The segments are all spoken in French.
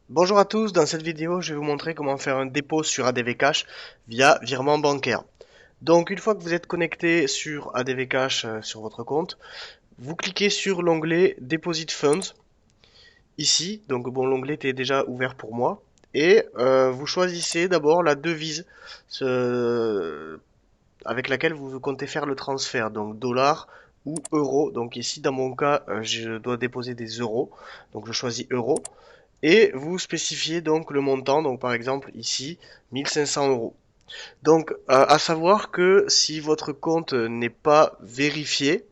Bonjour à tous, dans cette vidéo je vais vous montrer comment faire un dépôt sur ADV Cash via virement bancaire. Donc une fois que vous êtes connecté sur ADV Cash sur votre compte, vous cliquez sur l'onglet Deposit Funds ici, donc bon l'onglet était déjà ouvert pour moi, et vous choisissez d'abord la devise avec laquelle vous comptez faire le transfert, donc dollars ou euros. Donc ici dans mon cas je dois déposer des euros, donc je choisis euros. Et vous spécifiez donc le montant, donc par exemple ici 1500 euros. Donc à savoir que si votre compte n'est pas vérifié,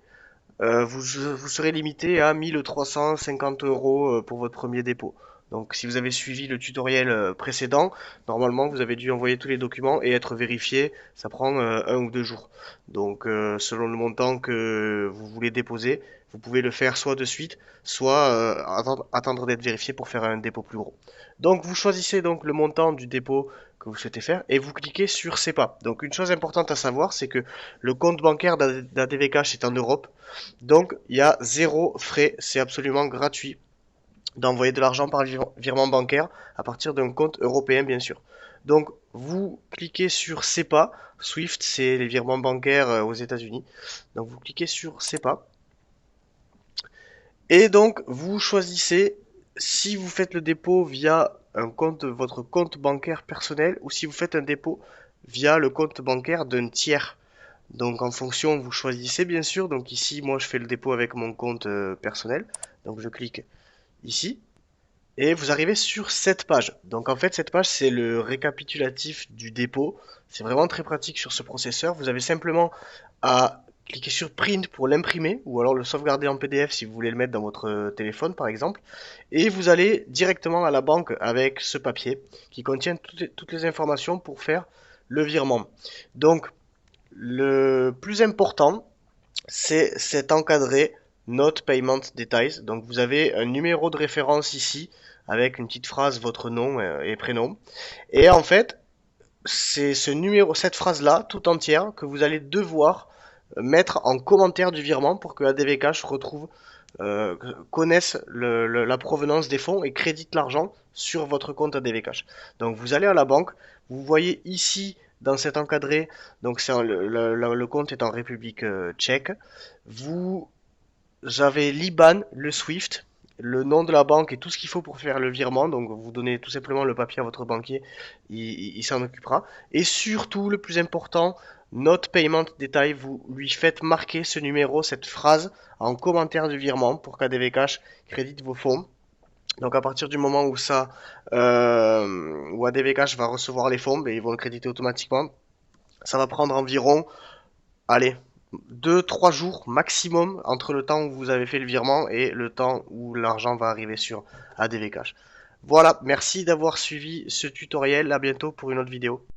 vous serez limité à 1350 euros pour votre premier dépôt. Donc si vous avez suivi le tutoriel précédent, normalement vous avez dû envoyer tous les documents et être vérifié, ça prend 1 ou 2 jours. Donc selon le montant que vous voulez déposer, vous pouvez le faire soit de suite, soit attendre d'être vérifié pour faire un dépôt plus gros. Donc vous choisissez donc le montant du dépôt que vous souhaitez faire et vous cliquez sur SEPA. Donc une chose importante à savoir, c'est que le compte bancaire d'ADV Cash est en Europe. Donc, il y a zéro frais, c'est absolument gratuit d'envoyer de l'argent par virement bancaire à partir d'un compte européen, bien sûr. Donc, vous cliquez sur SEPA. SWIFT, c'est les virements bancaires aux États-Unis. Donc, vous cliquez sur SEPA. Et donc, vous choisissez si vous faites le dépôt via un compte, votre compte bancaire personnel ou si vous faites un dépôt via le compte bancaire d'un tiers. Donc en fonction, vous choisissez bien sûr. Donc ici, moi, je fais le dépôt avec mon compte personnel. Donc je clique ici et vous arrivez sur cette page. Donc en fait, cette page, c'est le récapitulatif du dépôt. C'est vraiment très pratique sur ce processeur. Vous avez simplement à cliquer sur Print pour l'imprimer ou alors le sauvegarder en PDF si vous voulez le mettre dans votre téléphone par exemple. Et vous allez directement à la banque avec ce papier qui contient toutes les informations pour faire le virement. Donc le plus important, c'est cet encadré Note Payment Details. Donc vous avez un numéro de référence ici avec une petite phrase, votre nom et prénom. Et en fait, c'est ce numéro, cette phrase-là, tout entière, que vous allez devoir mettre en commentaire du virement pour que ADV Cash retrouve, connaisse la provenance des fonds et crédite l'argent sur votre compte ADV Cash. Donc vous allez à la banque, vous voyez ici dans cet encadré, donc le compte est en République tchèque. Vous avez l'IBAN, le SWIFT, le nom de la banque et tout ce qu'il faut pour faire le virement. Donc vous donnez tout simplement le papier à votre banquier, il s'en occupera. Et surtout, le plus important, Note Payment Detail, vous lui faites marquer ce numéro, cette phrase en commentaire du virement pour qu'ADV Cash crédite vos fonds. Donc à partir du moment où ADV Cash va recevoir les fonds, ben, ils vont le créditer automatiquement. Ça va prendre environ, allez, 2, 3 jours maximum entre le temps où vous avez fait le virement et le temps où l'argent va arriver sur ADV Cash. Voilà, merci d'avoir suivi ce tutoriel. À bientôt pour une autre vidéo.